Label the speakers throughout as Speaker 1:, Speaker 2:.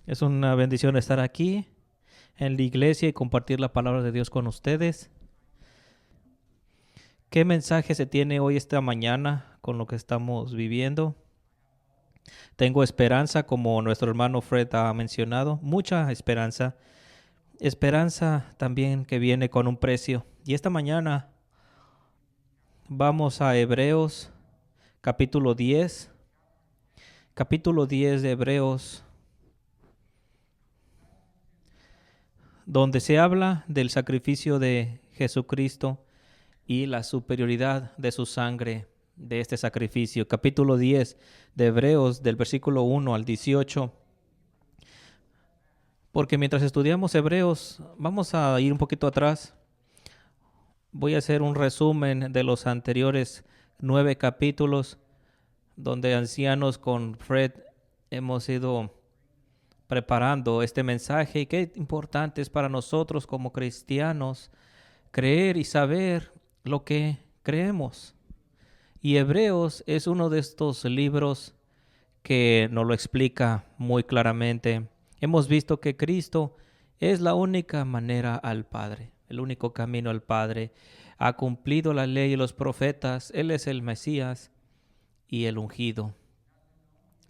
Speaker 1: Es una bendición estar aquí en la iglesia y compartir la palabra de Dios con ustedes. ¿Qué mensaje se tiene hoy esta mañana con lo que estamos viviendo? Tengo esperanza, como nuestro hermano Fred ha mencionado, mucha esperanza. Esperanza también que viene con un precio. Y esta mañana vamos a Hebreos capítulo 10. Capítulo 10 de Hebreos, donde se habla del sacrificio de Jesucristo y la superioridad de su sangre de este sacrificio. Capítulo 10 de Hebreos, del versículo 1 al 18. Porque mientras estudiamos Hebreos, vamos a ir un poquito atrás. Voy a hacer un resumen de los anteriores 9 capítulos, donde ancianos con Fred hemos ido preparando este mensaje y qué importante es para nosotros como cristianos creer y saber lo que creemos. Y Hebreos es uno de estos libros que nos lo explica muy claramente. Hemos visto que Cristo es la única manera al Padre, el único camino al Padre. Ha cumplido la ley y los profetas. Él es el Mesías y el ungido.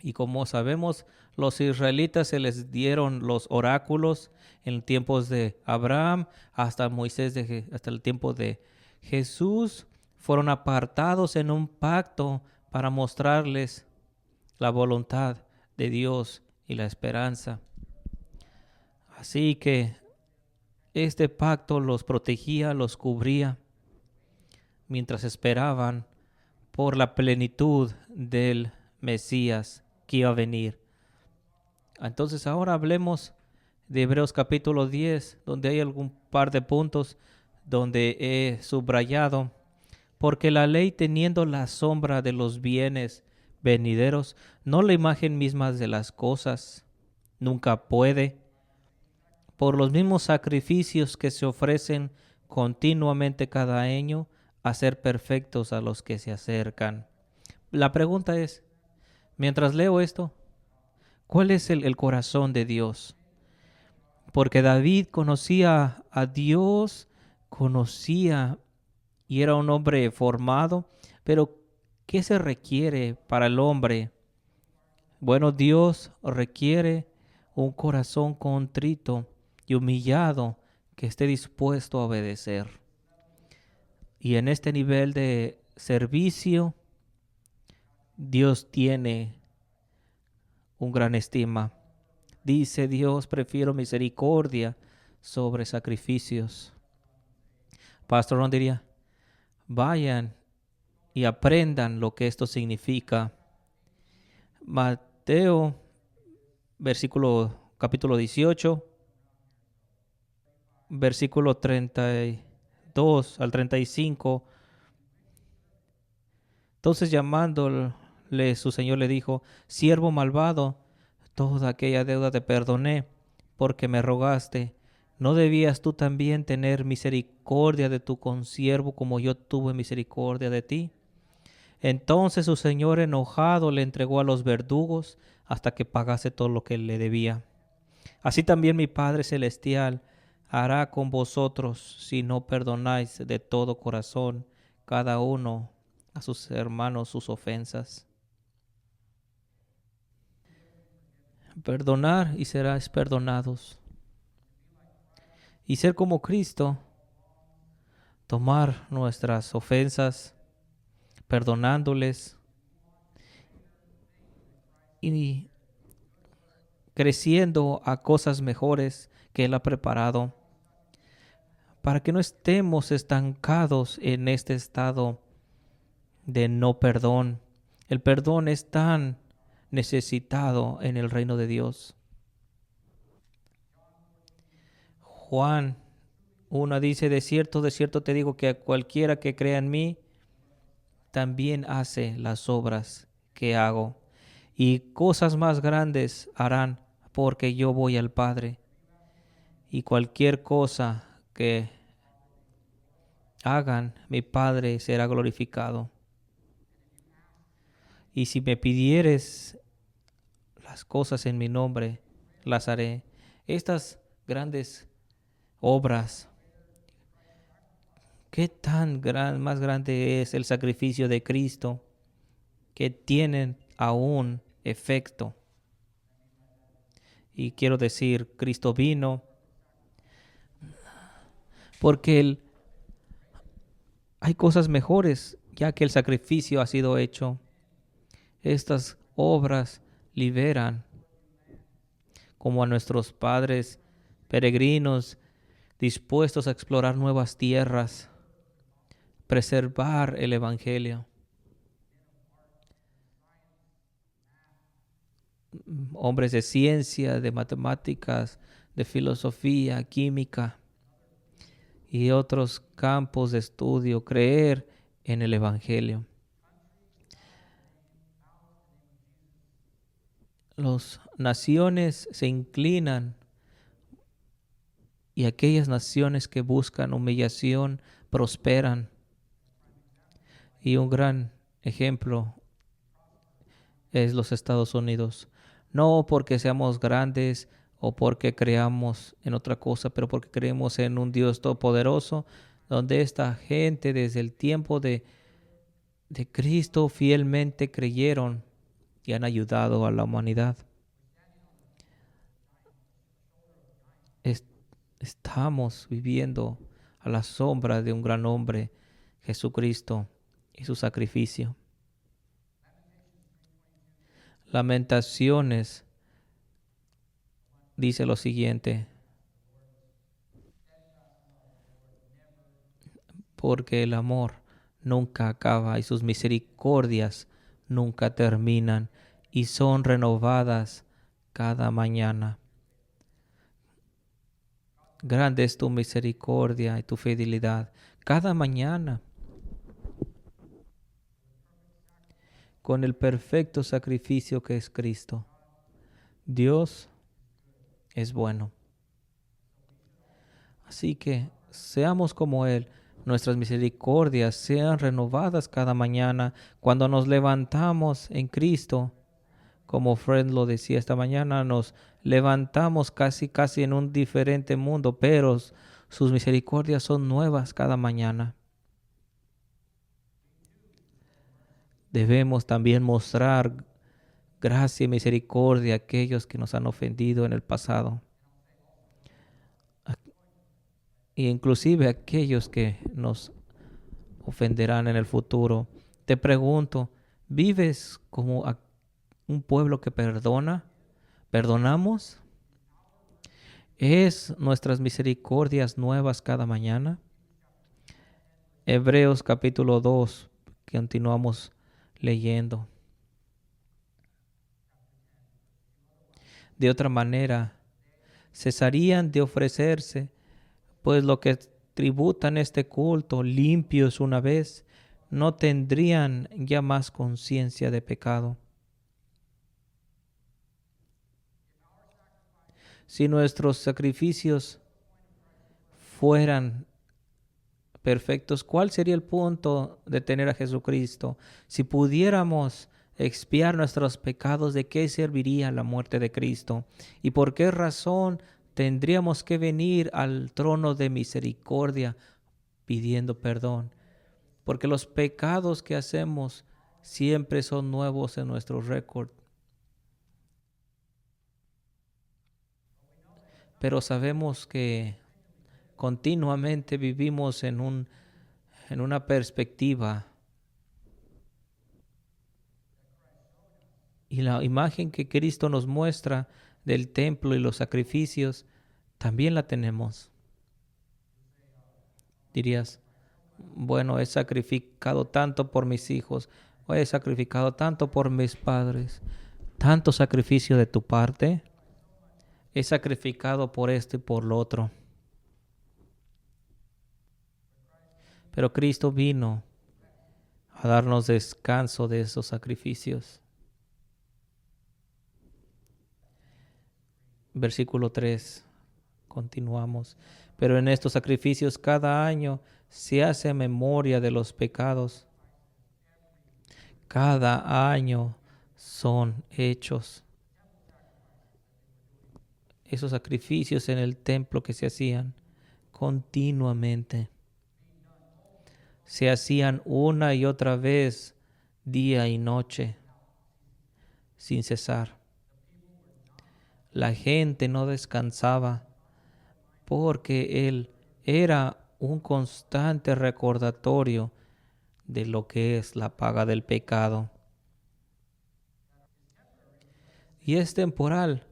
Speaker 1: Y como sabemos, los israelitas se les dieron los oráculos en tiempos de Abraham hasta Moisés, hasta el tiempo de Jesús. Fueron apartados en un pacto para mostrarles la voluntad de Dios y la esperanza. Así que este pacto los protegía, los cubría, mientras esperaban por la plenitud del Mesías que iba a venir. Entonces ahora hablemos de Hebreos capítulo 10, donde hay algún par de puntos donde he subrayado, porque la ley, teniendo la sombra de los bienes venideros, no la imagen misma de las cosas, nunca puede, por los mismos sacrificios que se ofrecen continuamente cada año, hacer perfectos a los que se acercan. La pregunta es, mientras leo esto, ¿cuál es el corazón de Dios? Porque David conocía a Dios, conocía y era un hombre formado, pero ¿qué se requiere para el hombre? Bueno, Dios requiere un corazón contrito y humillado que esté dispuesto a obedecer. Y en este nivel de servicio, Dios tiene un gran estima. Dice Dios, prefiero misericordia sobre sacrificios. Pastor Ron diría, vayan y aprendan lo que esto significa. Mateo, capítulo 18, versículo 32 al 35. Entonces llamándole su señor le dijo, siervo malvado, toda aquella deuda te perdoné, porque me rogaste. ¿No debías tú también tener misericordia de tu consiervo como yo tuve misericordia de ti? Entonces su señor enojado le entregó a los verdugos hasta que pagase todo lo que le debía. Así también mi Padre Celestial hará con vosotros si no perdonáis de todo corazón cada uno a sus hermanos sus ofensas. Perdonar y seráis perdonados. Y ser como Cristo, tomar nuestras ofensas, perdonándoles y creciendo a cosas mejores que Él ha preparado, para que no estemos estancados en este estado de no perdón. El perdón es tan necesitado en el reino de Dios. Juan 1 dice, de cierto te digo que a cualquiera que crea en mí, también hace las obras que hago. Y cosas más grandes harán, porque yo voy al Padre. Y cualquier cosa que hagan, mi Padre será glorificado. Y si me pidieres las cosas en mi nombre, las haré. Estas grandes obras, ¿qué tan más grande es el sacrificio de Cristo que tienen aún efecto? Y quiero decir, Cristo vino porque hay cosas mejores ya que el sacrificio ha sido hecho. Estas obras liberan como a nuestros padres peregrinos dispuestos a explorar nuevas tierras, preservar el Evangelio. Hombres de ciencia, de matemáticas, de filosofía, química y otros campos de estudio, creer en el Evangelio. Las naciones se inclinan y aquellas naciones que buscan humillación prosperan. Y un gran ejemplo es los Estados Unidos. No porque seamos grandes o porque creamos en otra cosa, pero porque creemos en un Dios todopoderoso, donde esta gente desde el tiempo de Cristo fielmente creyeron y han ayudado a la humanidad. Estamos viviendo a la sombra de un gran hombre, Jesucristo, y su sacrificio. Lamentaciones dice lo siguiente: porque el amor nunca acaba y sus misericordias nunca terminan y son renovadas cada mañana. Grande es tu misericordia y tu fidelidad cada mañana. Con el perfecto sacrificio que es Cristo. Dios es bueno. Así que seamos como Él. Nuestras misericordias sean renovadas cada mañana cuando nos levantamos en Cristo. Como Fred lo decía esta mañana, nos levantamos casi en un diferente mundo, pero sus misericordias son nuevas cada mañana. Debemos también mostrar gracia y misericordia a aquellos que nos han ofendido en el pasado. E inclusive a aquellos que nos ofenderán en el futuro. Te pregunto, ¿vives como un pueblo que perdona? ¿Perdonamos? ¿Es nuestras misericordias nuevas cada mañana? Hebreos capítulo 2, continuamos leyendo. De otra manera, cesarían de ofrecerse, pues lo que tributan este culto limpios una vez, no tendrían ya más conciencia de pecado. Si nuestros sacrificios fueran perfectos, ¿cuál sería el punto de tener a Jesucristo? Si pudiéramos expiar nuestros pecados, ¿de qué serviría la muerte de Cristo? ¿Y por qué razón tendríamos que venir al trono de misericordia pidiendo perdón? Porque los pecados que hacemos siempre son nuevos en nuestro récord. Pero sabemos que continuamente vivimos en una perspectiva. Y la imagen que Cristo nos muestra del templo y los sacrificios, también la tenemos. Dirías, bueno, he sacrificado tanto por mis hijos, o he sacrificado tanto por mis padres, tanto sacrificio de tu parte, he sacrificado por esto y por lo otro. Pero Cristo vino a darnos descanso de esos sacrificios. Versículo 3, continuamos. Pero en estos sacrificios cada año se hace memoria de los pecados. Cada año son hechos. esos sacrificios en el templo que se hacían continuamente. Se hacían una y otra vez, día y noche, sin cesar. La gente no descansaba porque Él era un constante recordatorio de lo que es la paga del pecado. Y es temporal,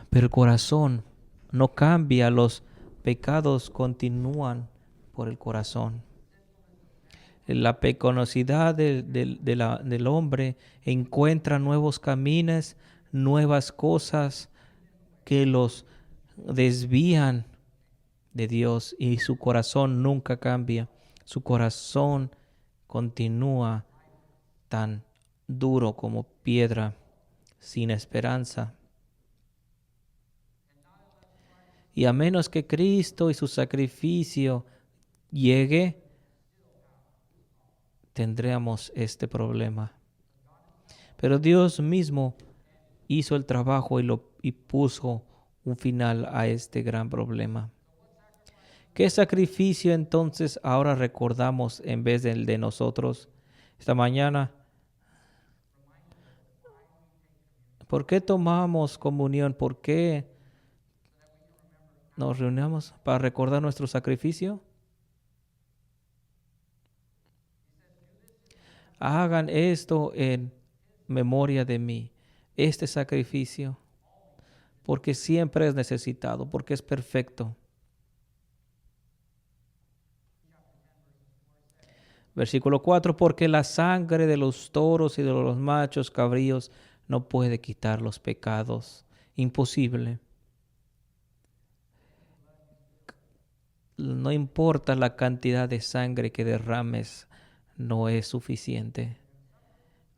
Speaker 1: pero el corazón no cambia, los pecados continúan por el corazón. La pecaminosidad del hombre encuentra nuevos caminos, nuevas cosas que los desvían de Dios, y su corazón nunca cambia. Su corazón continúa tan duro como piedra, sin esperanza. Y a menos que Cristo y su sacrificio llegue, tendremos este problema. Pero Dios mismo hizo el trabajo y puso un final a este gran problema. ¿Qué sacrificio entonces ahora recordamos en vez del de nosotros? Esta mañana, ¿por qué tomamos comunión? ¿Por qué nos reunimos? ¿Para recordar nuestro sacrificio? Hagan esto en memoria de mí, este sacrificio, porque siempre es necesitado, porque es perfecto. Versículo 4, porque la sangre de los toros y de los machos cabríos no puede quitar los pecados. Imposible. No importa la cantidad de sangre que derrames, no es suficiente.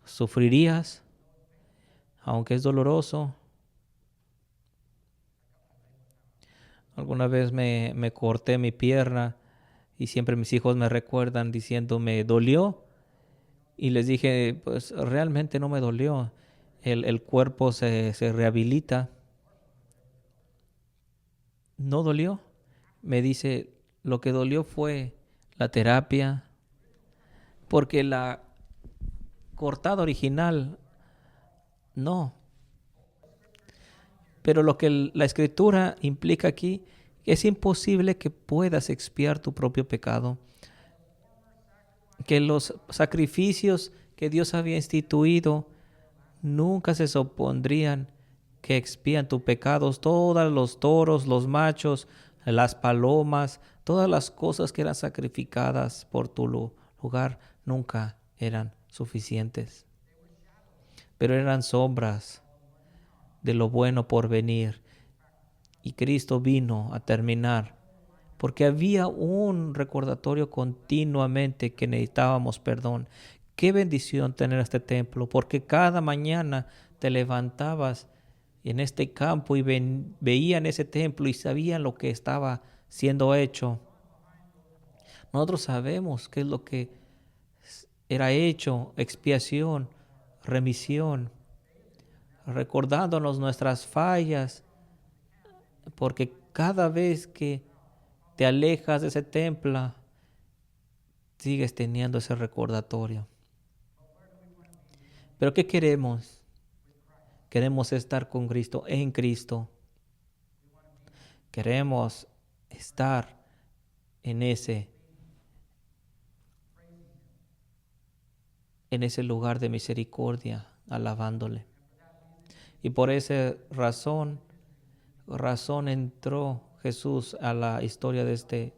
Speaker 1: Sufrirías, aunque es doloroso. Alguna vez me corté mi pierna y siempre mis hijos me recuerdan diciéndome, ¿dolió? Y les dije, pues realmente no me dolió. El cuerpo se rehabilita. ¿No dolió? Me dice, lo que dolió fue la terapia, porque la cortada original, no. Pero lo que la escritura implica aquí, es imposible que puedas expiar tu propio pecado. Que los sacrificios que Dios había instituido nunca se supondrían que expían tus pecados. Todos los toros, los machos, las palomas, todas las cosas que eran sacrificadas por tu lugar nunca eran suficientes. Pero eran sombras de lo bueno por venir. Y Cristo vino a terminar, porque había un recordatorio continuamente que necesitábamos perdón. Qué bendición tener este templo, porque cada mañana te levantabas en este campo y veían ese templo y sabían lo que estaba siendo hecho. Nosotros sabemos qué es lo que era hecho: expiación, remisión, recordándonos nuestras fallas, porque cada vez que te alejas de ese templo, sigues teniendo ese recordatorio. Pero ¿qué queremos? Queremos estar con Cristo, en Cristo. Queremos estar en ese lugar de misericordia, alabándole. Y por esa razón entró Jesús a la historia de este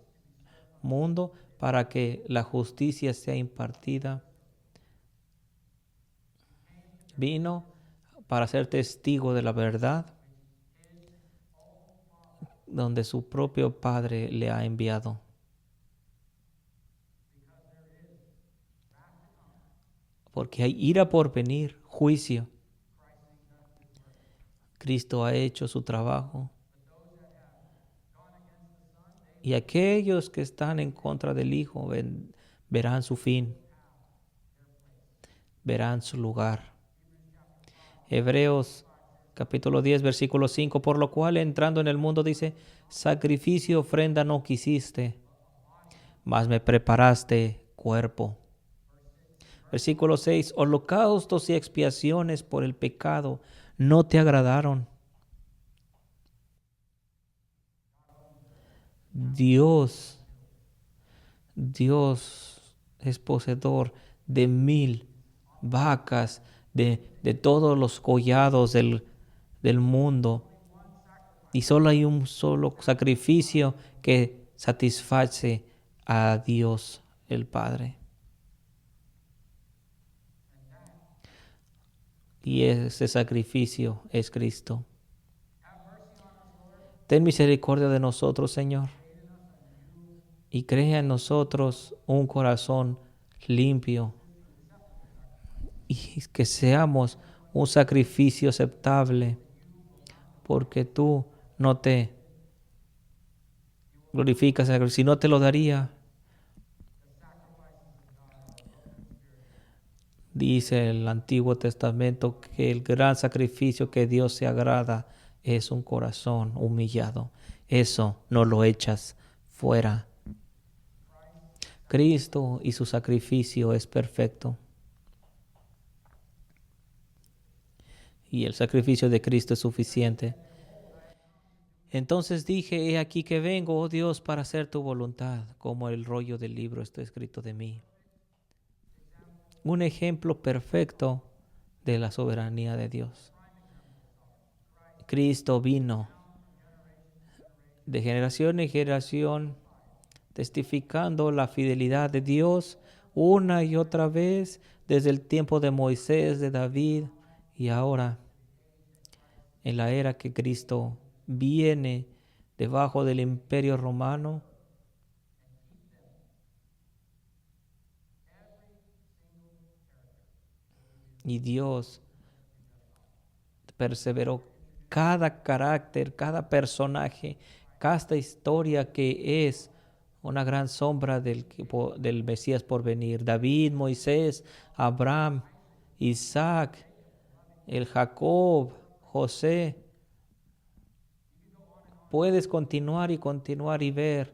Speaker 1: mundo, para que la justicia sea impartida. Vino para ser testigo de la verdad, donde su propio Padre le ha enviado. Porque hay ira por venir, juicio. Cristo ha hecho su trabajo. Y aquellos que están en contra del Hijo verán su fin, verán su lugar. Hebreos Capítulo 10, versículo 5. Por lo cual, entrando en el mundo, dice, sacrificio y ofrenda no quisiste, mas me preparaste cuerpo. Versículo 6. Holocaustos y expiaciones por el pecado no te agradaron. Dios es poseedor de 1000 vacas, de todos los collados del mundo. Y solo hay un solo sacrificio que satisface a Dios el Padre. Y ese sacrificio es Cristo. Ten misericordia de nosotros, Señor, y crea en nosotros un corazón limpio y que seamos un sacrificio aceptable, porque tú no te glorificas, si no te lo daría. Dice el Antiguo Testamento que el gran sacrificio que Dios se agrada es un corazón humillado. Eso no lo echas fuera. Cristo y su sacrificio es perfecto. Y el sacrificio de Cristo es suficiente. Entonces dije, he aquí que vengo, oh Dios, para hacer tu voluntad, como el rollo del libro está escrito de mí. Un ejemplo perfecto de la soberanía de Dios. Cristo vino de generación en generación, testificando la fidelidad de Dios una y otra vez desde el tiempo de Moisés, de David y ahora en la era que Cristo viene debajo del imperio romano. Y Dios perseveró cada carácter, cada personaje, cada historia que es una gran sombra del Mesías por venir. David, Moisés, Abraham, Isaac, el Jacob, José. Puedes continuar y ver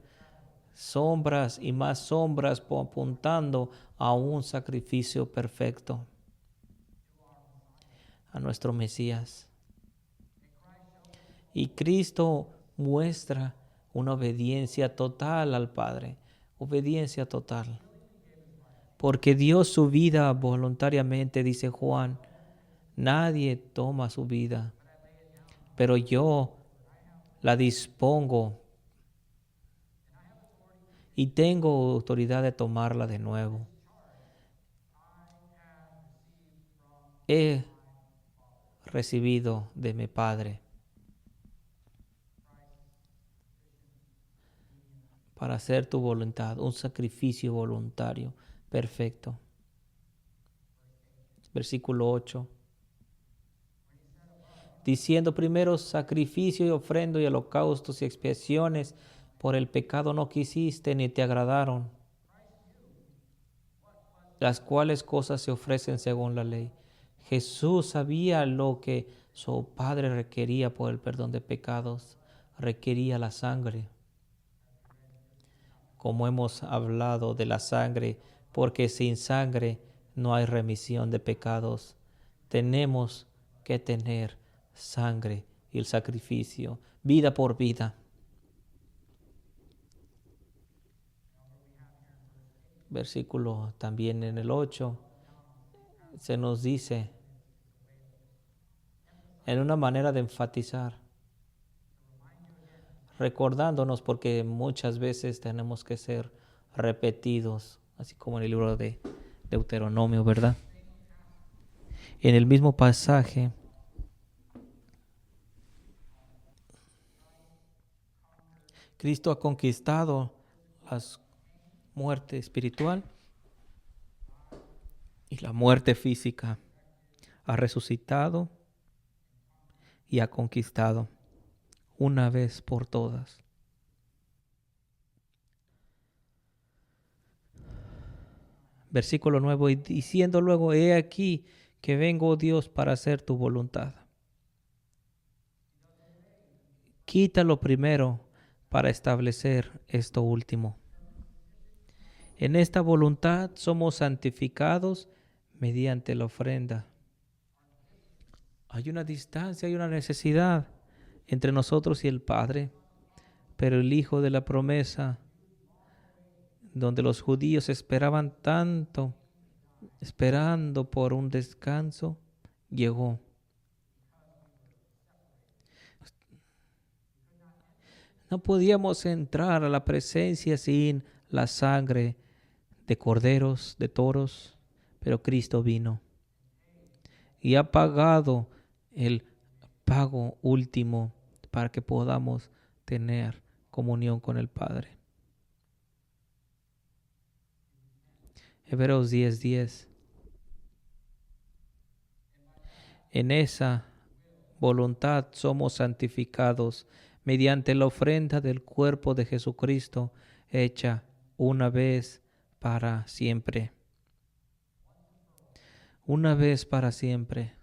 Speaker 1: sombras y más sombras apuntando a un sacrificio perfecto, a nuestro Mesías. Y Cristo muestra una obediencia total al Padre, obediencia total. Porque dio su vida voluntariamente, dice Juan. Nadie toma su vida, pero yo la dispongo y tengo autoridad de tomarla de nuevo. He recibido de mi Padre para hacer tu voluntad, un sacrificio voluntario perfecto. Versículo 8. Diciendo primero sacrificio y ofrenda y holocaustos y expiaciones por el pecado no quisiste ni te agradaron, las cuales cosas se ofrecen según la ley. Jesús sabía lo que su Padre requería por el perdón de pecados, requería la sangre. Como hemos hablado de la sangre, porque sin sangre no hay remisión de pecados. Tenemos que tener sangre y el sacrificio, vida por vida. Versículo también en el 8 se nos dice, en una manera de enfatizar, recordándonos porque muchas veces tenemos que ser repetidos, así como en el libro de Deuteronomio, ¿verdad? En el mismo pasaje, Cristo ha conquistado la muerte espiritual y la muerte física. Ha resucitado y ha conquistado una vez por todas. Versículo 9, y diciendo luego, he aquí que vengo, oh Dios, para hacer tu voluntad. quita lo primero para establecer esto último. En esta voluntad somos santificados mediante la ofrenda. Hay una distancia, hay una necesidad entre nosotros y el Padre, pero el Hijo de la promesa, donde los judíos esperaban tanto, esperando por un descanso, llegó. No podíamos entrar a la presencia sin la sangre de corderos, de toros, pero Cristo vino y ha pagado el pago último para que podamos tener comunión con el Padre. Hebreos 10:10. En esa voluntad somos santificados mediante la ofrenda del cuerpo de Jesucristo, hecha una vez para siempre. Una vez para siempre.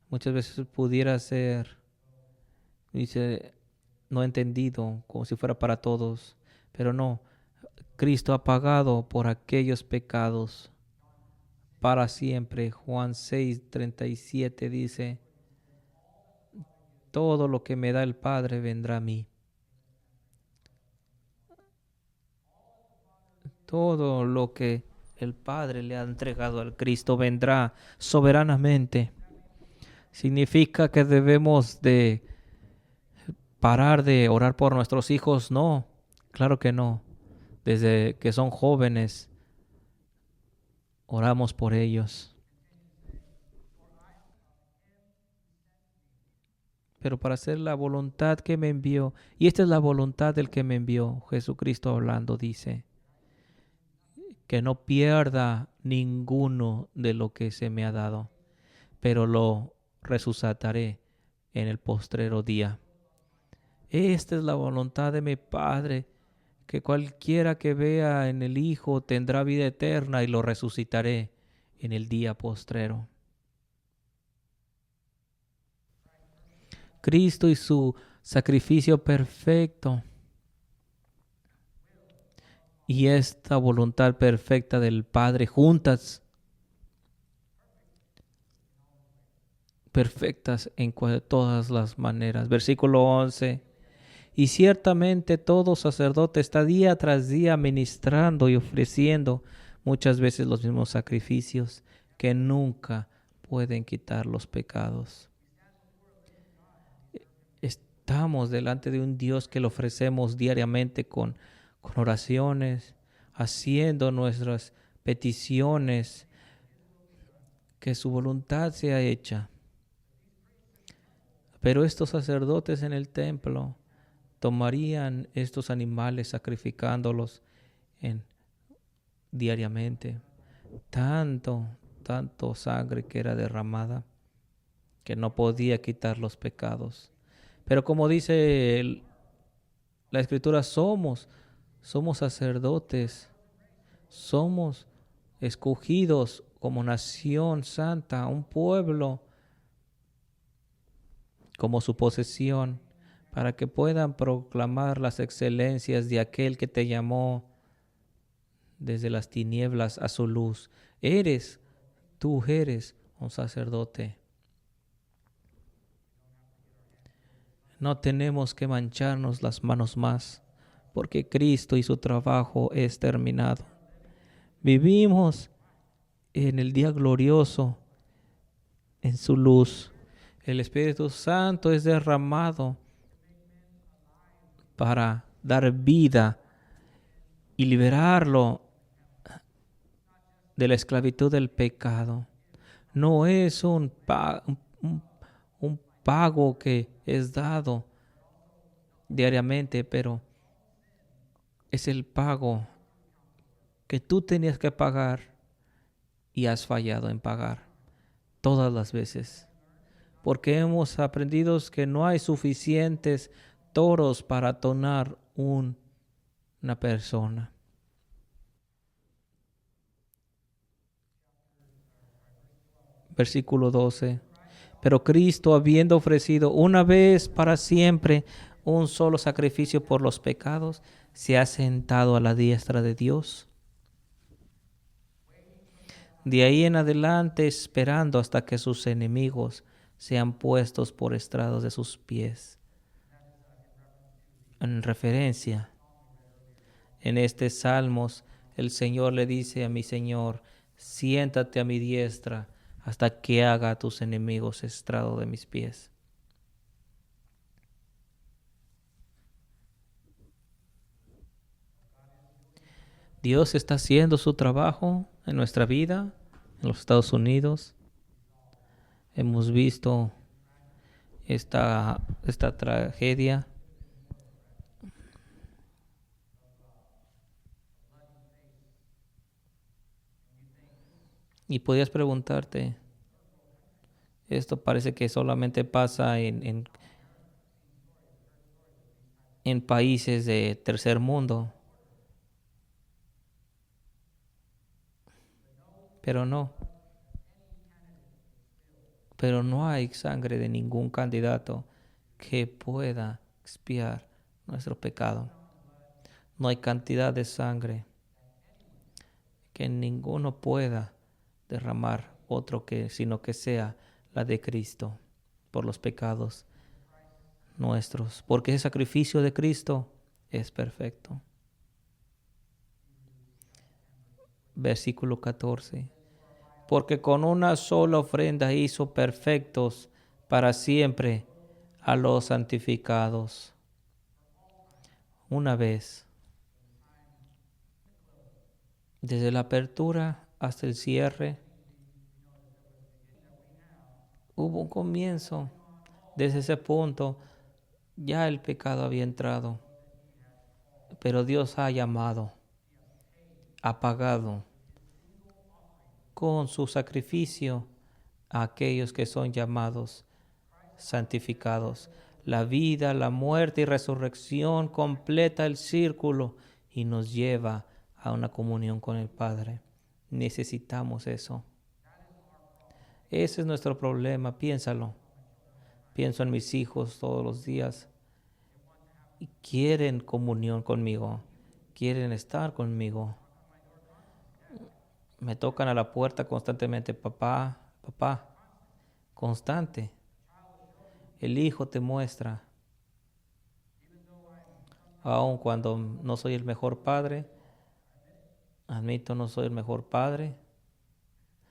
Speaker 1: Muchas veces pudiera ser, dice, no entendido, como si fuera para todos, pero no. Cristo ha pagado por aquellos pecados para siempre. Juan 6:37 dice, todo lo que me da el Padre vendrá a mí. Todo lo que el Padre le ha entregado al Cristo vendrá soberanamente. ¿Significa que debemos de parar de orar por nuestros hijos? No, claro que no. Desde que son jóvenes, oramos por ellos. Pero para hacer la voluntad que me envió, y esta es la voluntad del que me envió, Jesucristo hablando, dice, que no pierda ninguno de lo que se me ha dado, pero lo resucitaré en el postrero día. Esta es la voluntad de mi Padre, que cualquiera que vea en el Hijo tendrá vida eterna y lo resucitaré en el día postrero. Cristo y su sacrificio perfecto y esta voluntad perfecta del Padre juntas, perfectas en todas las maneras. Versículo 11. Y ciertamente todo sacerdote está día tras día ministrando y ofreciendo muchas veces los mismos sacrificios que nunca pueden quitar los pecados. Estamos delante de un Dios que le ofrecemos diariamente con oraciones, haciendo nuestras peticiones, que su voluntad sea hecha. Pero estos sacerdotes en el templo tomarían estos animales sacrificándolos diariamente. Tanto sangre que era derramada que no podía quitar los pecados. Pero como dice la Escritura, somos sacerdotes, somos escogidos como nación santa, un pueblo como su posesión, para que puedan proclamar las excelencias de aquel que te llamó desde las tinieblas a su luz. Tú eres un sacerdote. No tenemos que mancharnos las manos más, porque Cristo y su trabajo es terminado. Vivimos en el día glorioso, en su luz. El Espíritu Santo es derramado para dar vida y liberarlo de la esclavitud del pecado. No es un pago que es dado diariamente, pero es el pago que tú tenías que pagar y has fallado en pagar todas las veces. Porque hemos aprendido que no hay suficientes toros para atonar una persona. Versículo 12. Pero Cristo, habiendo ofrecido una vez para siempre un solo sacrificio por los pecados, se ha sentado a la diestra de Dios. De ahí en adelante, esperando hasta que sus enemigos sean puestos por estrados de sus pies. En referencia, en este Salmos, el Señor le dice a mi Señor: siéntate a mi diestra hasta que haga a tus enemigos estrado de mis pies. Dios está haciendo su trabajo en nuestra vida, en los Estados Unidos. Hemos visto esta tragedia. Y podías preguntarte, esto parece que solamente pasa en países de tercer mundo, pero no hay sangre de ningún candidato que pueda expiar nuestro pecado. No hay cantidad de sangre que ninguno pueda derramar sino que sea la de Cristo por los pecados nuestros, porque el sacrificio de Cristo es perfecto. Versículo 14. Porque con una sola ofrenda hizo perfectos para siempre a los santificados. Una vez, desde la apertura hasta el cierre, hubo un comienzo. Desde ese punto ya el pecado había entrado, pero Dios ha llamado, ha pagado con su sacrificio a aquellos que son llamados santificados. La vida, la muerte y resurrección completa el círculo y nos lleva a una comunión con el Padre. Necesitamos eso. Ese es nuestro problema, piénsalo. Pienso en mis hijos todos los días y quieren comunión conmigo, quieren estar conmigo. Me tocan a la puerta constantemente: papá, papá, constante. El hijo te muestra, aun cuando no soy el mejor padre, admito no soy el mejor padre.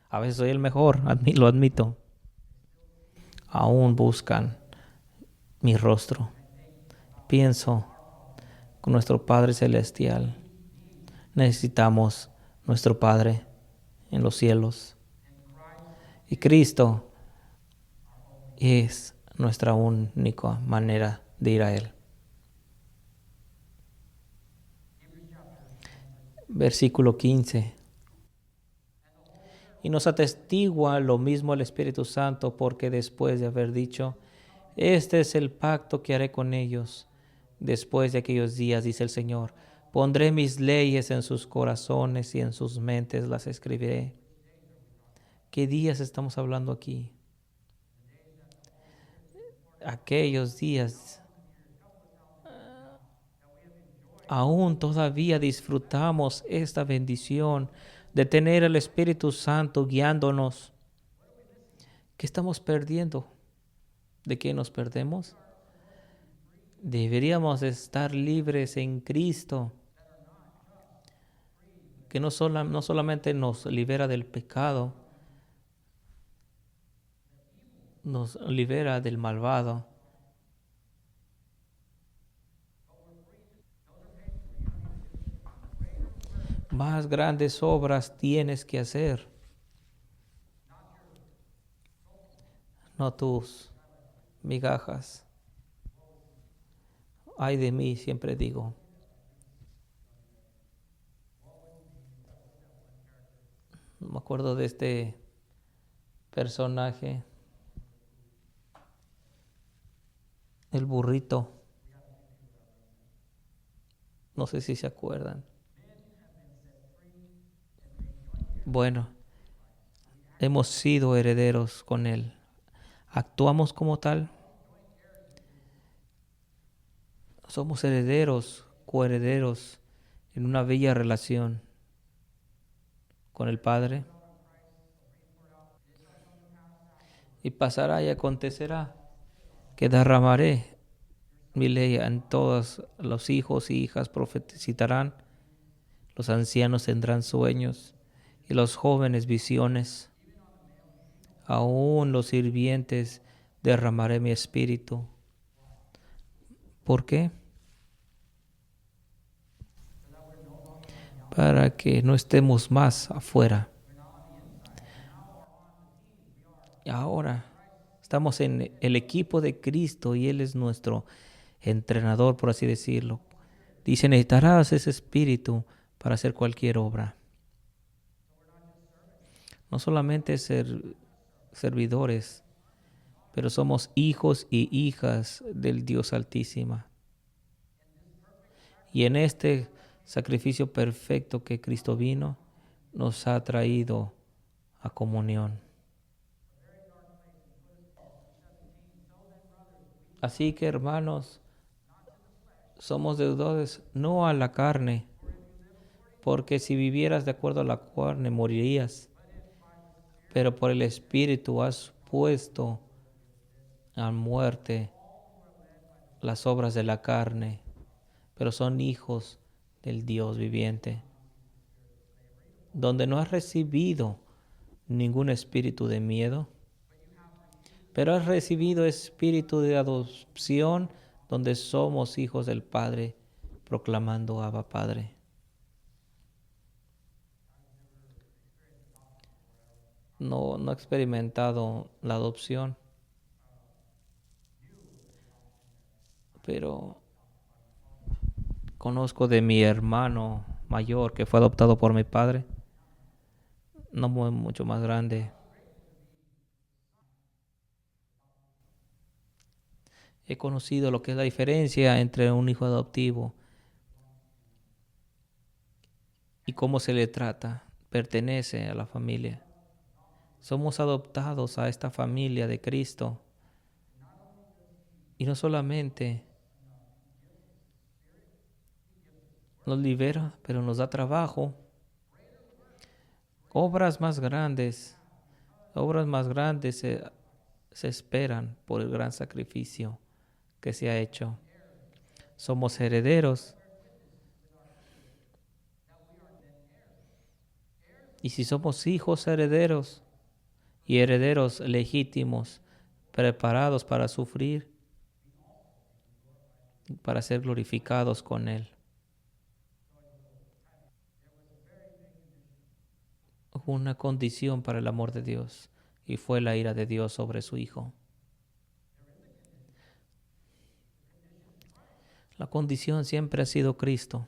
Speaker 1: A veces soy el mejor, lo admito. Aún buscan mi rostro. Pienso con nuestro Padre Celestial. Necesitamos nuestro Padre en los cielos. Y Cristo es nuestra única manera de ir a Él. Versículo 15. Y nos atestigua lo mismo el Espíritu Santo, porque después de haber dicho: este es el pacto que haré con ellos después de aquellos días, dice el Señor, pondré mis leyes en sus corazones y en sus mentes las escribiré. ¿Qué días estamos hablando aquí? Aquellos días. Aún todavía disfrutamos esta bendición de tener al Espíritu Santo guiándonos. ¿Qué estamos perdiendo? ¿De qué nos perdemos? Deberíamos estar libres en Cristo, que no solamente nos libera del pecado, nos libera del malvado. Más grandes obras tienes que hacer, no tus migajas. Ay de mí, siempre digo. Me acuerdo de este personaje, el burrito. No sé si se acuerdan. Bueno, hemos sido herederos con Él. ¿Actuamos como tal? Somos herederos, coherederos en una bella relación con el Padre. Y pasará y acontecerá que derramaré mi ley en todos los hijos y hijas profetizarán, los ancianos tendrán sueños y los jóvenes visiones. Aún los sirvientes derramaré mi espíritu. ¿Por qué? Para que no estemos más afuera. Ahora estamos en el equipo de Cristo y Él es nuestro entrenador, por así decirlo. Dice, necesitarás ese espíritu para hacer cualquier obra. No solamente ser servidores, pero somos hijos y hijas del Dios Altísimo. Y en este sacrificio perfecto que Cristo vino, nos ha traído a comunión. Así que, hermanos, somos deudores no a la carne, porque si vivieras de acuerdo a la carne morirías, pero por el Espíritu has puesto a muerte las obras de la carne, pero son hijos del Dios viviente, donde no has recibido ningún espíritu de miedo, pero has recibido espíritu de adopción, donde somos hijos del Padre, proclamando Abba Padre. No he experimentado la adopción, pero conozco de mi hermano mayor que fue adoptado por mi padre, no mucho más grande. He conocido lo que es la diferencia entre un hijo adoptivo y cómo se le trata. Pertenece a la familia. Somos adoptados a esta familia de Cristo. Y no solamente nos libera, pero nos da trabajo. Obras más grandes se esperan por el gran sacrificio que se ha hecho. Somos herederos. Y si somos hijos herederos y herederos legítimos, preparados para sufrir, para ser glorificados con Él. Hubo una condición para el amor de Dios y fue la ira de Dios sobre su Hijo. La condición siempre ha sido Cristo.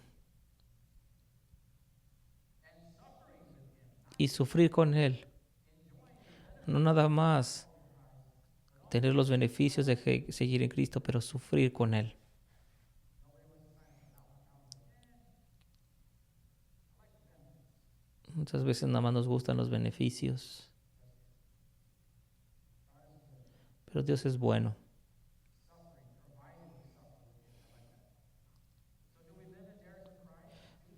Speaker 1: Y sufrir con Él. No nada más tener los beneficios de seguir en Cristo, pero sufrir con Él. Muchas veces nada más nos gustan los beneficios. Pero Dios es bueno.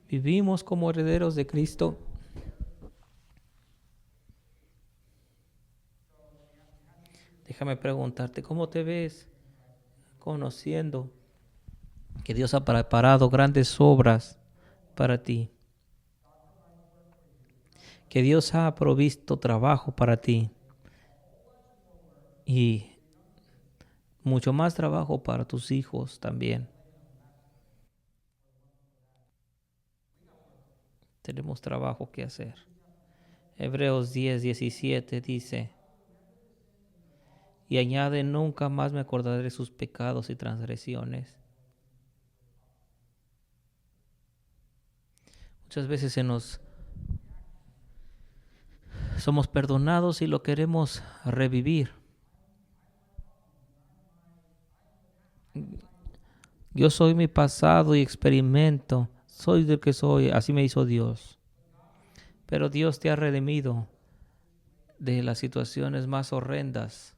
Speaker 1: Vivimos como herederos de Cristo. Déjame preguntarte, ¿cómo te ves conociendo que Dios ha preparado grandes obras para ti? Que Dios ha provisto trabajo para ti y mucho más trabajo para tus hijos también. Tenemos trabajo que hacer. Hebreos 10:17 dice, y añade, nunca más me acordaré de sus pecados y transgresiones. Muchas veces somos perdonados y lo queremos revivir. Yo soy mi pasado y experimento. Soy del que soy. Así me hizo Dios. Pero Dios te ha redimido de las situaciones más horrendas.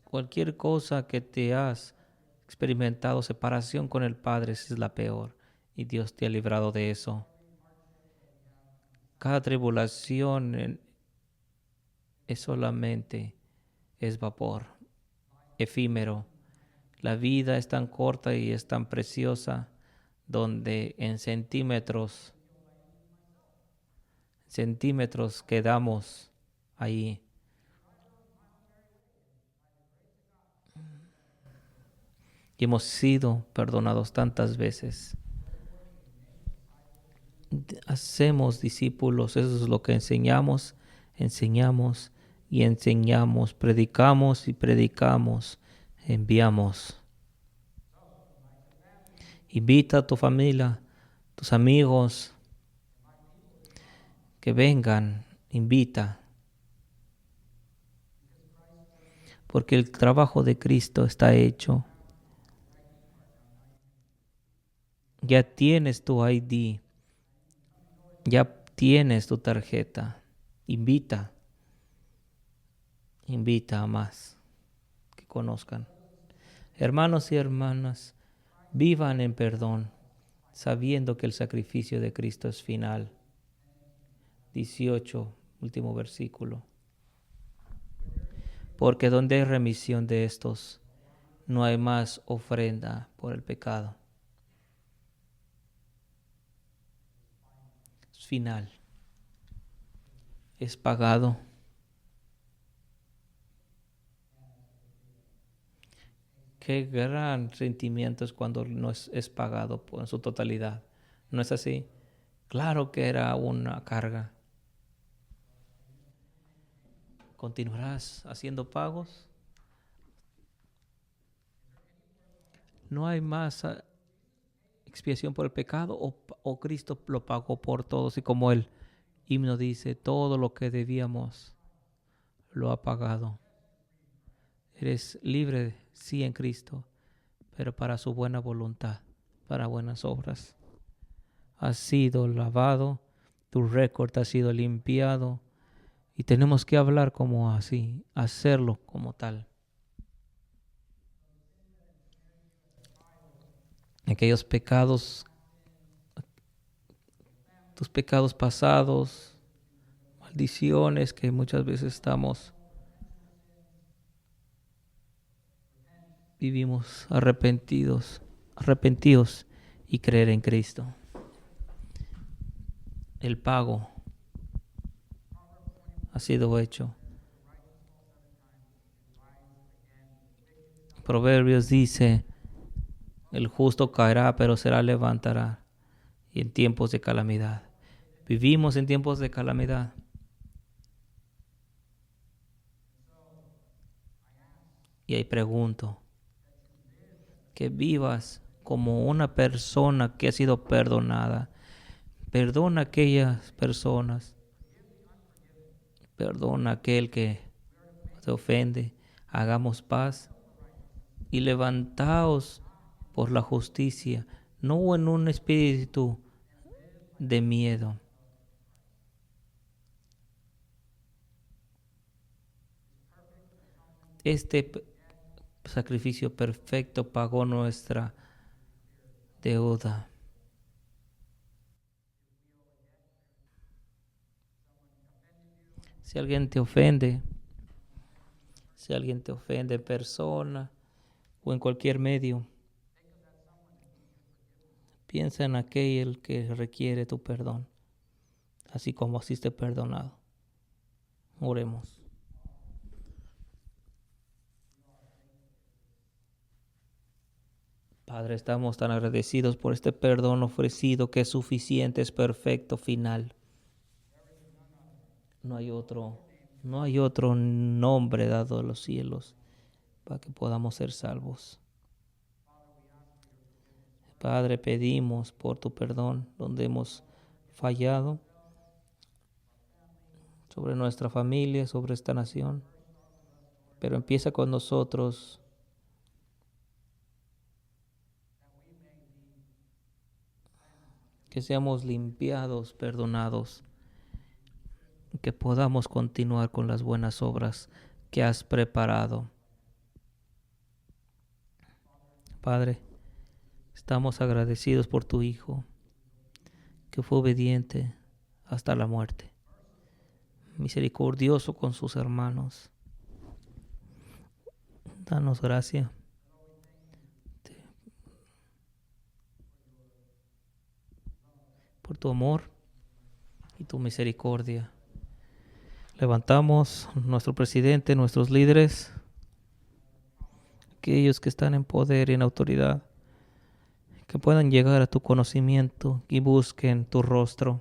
Speaker 1: Cualquier cosa que te has experimentado, separación con el Padre, esa es la peor. Y Dios te ha librado de eso. Cada tribulación es solamente, es vapor, efímero. La vida es tan corta y es tan preciosa, donde en centímetros quedamos ahí. Y hemos sido perdonados tantas veces. Hacemos discípulos, eso es lo que enseñamos, enseñamos y enseñamos, predicamos y predicamos, enviamos. Invita a tu familia, tus amigos, que vengan, invita, porque el trabajo de Cristo está hecho. Ya tienes tu ID, ya tienes tu tarjeta. Invita, invita a más que conozcan. Hermanos y hermanas, vivan en perdón, sabiendo que el sacrificio de Cristo es final. 18, último versículo. Porque donde hay remisión de estos, no hay más ofrenda por el pecado. Es final. Es pagado. Qué gran sentimiento es cuando no es pagado en su totalidad. ¿No es así? Claro que era una carga. ¿Continuarás haciendo pagos? No hay más expiación por el pecado, o Cristo lo pagó por todos, y como el himno dice, todo lo que debíamos lo ha pagado. Eres libre, sí, en Cristo, pero para su buena voluntad, para buenas obras. Has sido lavado, tu récord ha sido limpiado, y tenemos que hablar como así, hacerlo como tal. Aquellos pecados, tus pecados pasados, maldiciones que muchas veces vivimos arrepentidos y creer en Cristo. El pago ha sido hecho. Proverbios dice, el justo caerá, pero será levantará. Y en tiempos de calamidad. Vivimos en tiempos de calamidad. Y ahí pregunto, que vivas como una persona que ha sido perdonada. Perdona a aquellas personas. Perdona a aquel que te ofende. Hagamos paz y levantaos por la justicia, no en un espíritu de miedo. Este sacrificio perfecto pagó nuestra deuda. Si alguien te ofende, en persona o en cualquier medio, piensa en aquel que requiere tu perdón, así como asiste perdonado. Oremos. Padre, estamos tan agradecidos por este perdón ofrecido que es suficiente, es perfecto, final. No hay otro, no hay otro nombre dado a los cielos para que podamos ser salvos. Padre, pedimos por tu perdón donde hemos fallado sobre nuestra familia, sobre esta nación. Pero empieza con nosotros. que seamos limpiados, perdonados, que podamos continuar con las buenas obras que has preparado. Padre, estamos agradecidos por tu Hijo, que fue obediente hasta la muerte, misericordioso con sus hermanos. Danos gracia por tu amor y tu misericordia. Levantamos nuestro presidente, nuestros líderes, aquellos que están en poder y en autoridad, que puedan llegar a tu conocimiento y busquen tu rostro,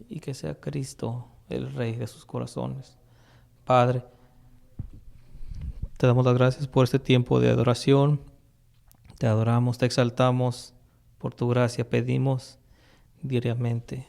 Speaker 1: y que sea Cristo el Rey de sus corazones. Padre, te damos las gracias por este tiempo de adoración. Te adoramos, te exaltamos. Por tu gracia pedimos diariamente.